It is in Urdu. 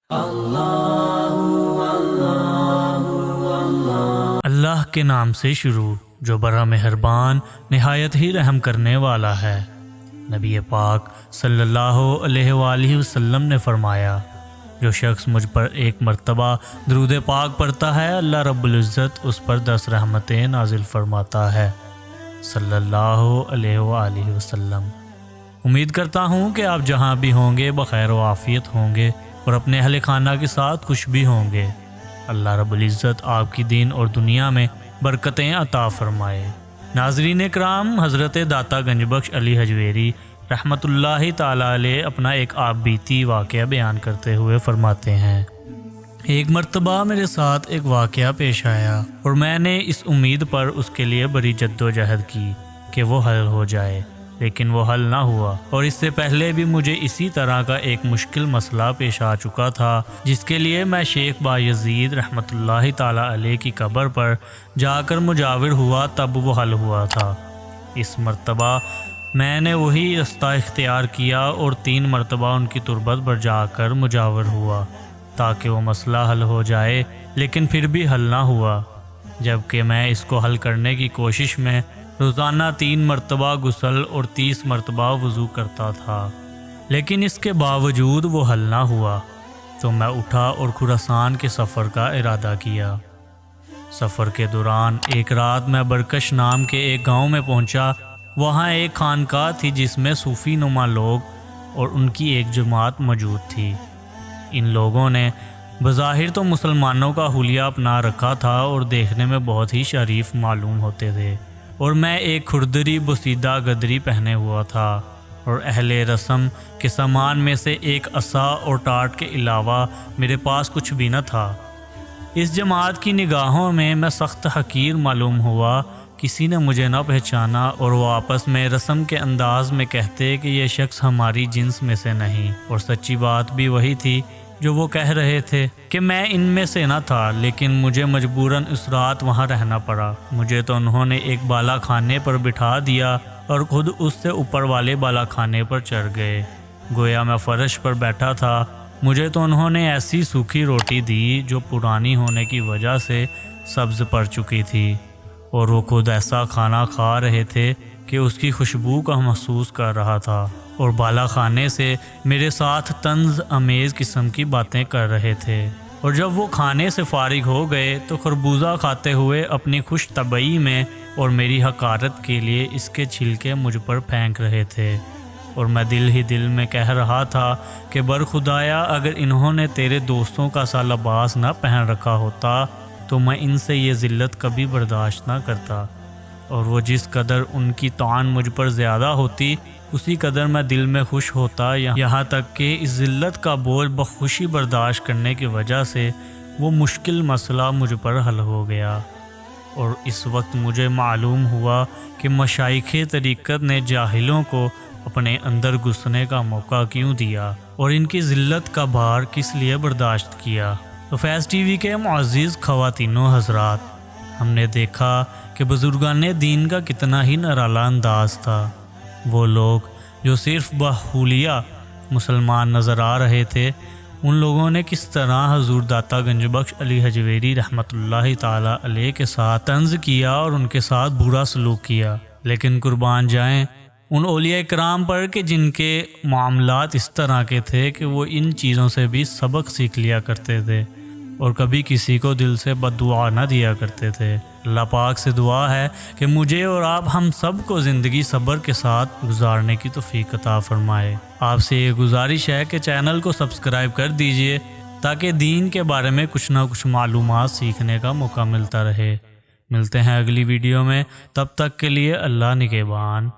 اللہ کے نام سے شروع جو بڑا مہربان نہایت ہی رحم کرنے والا ہے۔ نبی پاک صلی اللہ علیہ وآلہ وسلم نے فرمایا، جو شخص مجھ پر ایک مرتبہ درود پاک پڑھتا ہے، اللہ رب العزت اس پر 10 رحمتیں نازل فرماتا ہے، صلی اللہ علیہ وآلہ وسلم۔ امید کرتا ہوں کہ آپ جہاں بھی ہوں گے بخیر و عافیت ہوں گے اور اپنے اہل خانہ کے ساتھ خوش بھی ہوں گے۔ اللہ رب العزت آپ کی دین اور دنیا میں برکتیں عطا فرمائے۔ ناظرین کرام، حضرت داتا گنج بخش علی حجویری رحمۃ اللہ تعالی علیہ اپنا ایک آپ بیتی واقعہ بیان کرتے ہوئے فرماتے ہیں، ایک مرتبہ میرے ساتھ ایک واقعہ پیش آیا اور میں نے اس امید پر اس کے لیے بڑی جد و جہد کی کہ وہ حل ہو جائے، لیکن وہ حل نہ ہوا، اور اس سے پہلے بھی مجھے اسی طرح کا ایک مشکل مسئلہ پیش آ چکا تھا جس کے لیے میں شیخ بایزید رحمۃ اللہ تعالی علیہ کی قبر پر جا کر مجاور ہوا، تب وہ حل ہوا تھا۔ اس مرتبہ میں نے وہی رستہ اختیار کیا اور 3 مرتبہ ان کی تربت پر جا کر مجاور ہوا تاکہ وہ مسئلہ حل ہو جائے، لیکن پھر بھی حل نہ ہوا، جبکہ میں اس کو حل کرنے کی کوشش میں روزانہ 3 مرتبہ غسل اور 30 مرتبہ وضو کرتا تھا، لیکن اس کے باوجود وہ حل نہ ہوا۔ تو میں اٹھا اور خراسان کے سفر کا ارادہ کیا۔ سفر کے دوران ایک رات میں برکش نام کے ایک گاؤں میں پہنچا۔ وہاں ایک خانقاہ تھی جس میں صوفی نما لوگ اور ان کی ایک جماعت موجود تھی۔ ان لوگوں نے بظاہر تو مسلمانوں کا حلیہ اپنا رکھا تھا اور دیکھنے میں بہت ہی شریف معلوم ہوتے تھے، اور میں ایک کھردری بسیدہ گدری پہنے ہوا تھا، اور اہل رسم کے سامان میں سے ایک عصا اور ٹاٹ کے علاوہ میرے پاس کچھ بھی نہ تھا۔ اس جماعت کی نگاہوں میں سخت حقیر معلوم ہوا۔ کسی نے مجھے نہ پہچانا اور وہ آپس میں رسم کے انداز میں کہتے کہ یہ شخص ہماری جنس میں سے نہیں، اور سچی بات بھی وہی تھی جو وہ کہہ رہے تھے کہ میں ان میں سے نہ تھا، لیکن مجھے مجبوراً اس رات وہاں رہنا پڑا۔ مجھے تو انہوں نے ایک بالا خانے پر بٹھا دیا اور خود اس سے اوپر والے بالا خانے پر چڑھ گئے، گویا میں فرش پر بیٹھا تھا۔ مجھے تو انہوں نے ایسی سوکھی روٹی دی جو پرانی ہونے کی وجہ سے سبز پڑ چکی تھی، اور وہ خود ایسا کھانا کھا رہے تھے کہ اس کی خوشبو کا محسوس کر رہا تھا، اور بالا خانے سے میرے ساتھ طنز امیز قسم کی باتیں کر رہے تھے، اور جب وہ کھانے سے فارغ ہو گئے تو خربوزہ کھاتے ہوئے اپنی خوش طبعی میں اور میری حقارت کے لیے اس کے چھلکے مجھ پر پھینک رہے تھے، اور میں دل ہی دل میں کہہ رہا تھا کہ برخدایا اگر انہوں نے تیرے دوستوں کا سا لباس نہ پہن رکھا ہوتا تو میں ان سے یہ ذلت کبھی برداشت نہ کرتا، اور وہ جس قدر ان کی طعن مجھ پر زیادہ ہوتی اسی قدر میں دل میں خوش ہوتا، یہاں تک کہ اس ذلت کا بوجھ بخوشی برداشت کرنے کی وجہ سے وہ مشکل مسئلہ مجھ پر حل ہو گیا۔ اور اس وقت مجھے معلوم ہوا کہ مشائخ طریقت نے جاہلوں کو اپنے اندر گھسنے کا موقع کیوں دیا اور ان کی ذلت کا بھار کس لیے برداشت کیا۔ تو فیض ٹی وی کے معزز خواتین و حضرات، ہم نے دیکھا کہ بزرگان دین کا کتنا ہی نرالا انداز تھا۔ وہ لوگ جو صرف بحولیہ مسلمان نظر آ رہے تھے، ان لوگوں نے کس طرح حضور داتا گنج بخش علی حجویری رحمۃ اللہ تعالی علیہ کے ساتھ طنز کیا اور ان کے ساتھ برا سلوک کیا، لیکن قربان جائیں ان اولیاء کرام پر کہ جن کے معاملات اس طرح کے تھے کہ وہ ان چیزوں سے بھی سبق سیکھ لیا کرتے تھے اور کبھی کسی کو دل سے بد دعا نہ دیا کرتے تھے۔ اللہ پاک سے دعا ہے کہ مجھے اور آپ ہم سب کو زندگی صبر کے ساتھ گزارنے کی توفیق عطا فرمائے۔ آپ سے یہ گزارش ہے کہ چینل کو سبسکرائب کر دیجئے تاکہ دین کے بارے میں کچھ نہ کچھ معلومات سیکھنے کا موقع ملتا رہے۔ ملتے ہیں اگلی ویڈیو میں، تب تک کے لیے اللہ نگہبان۔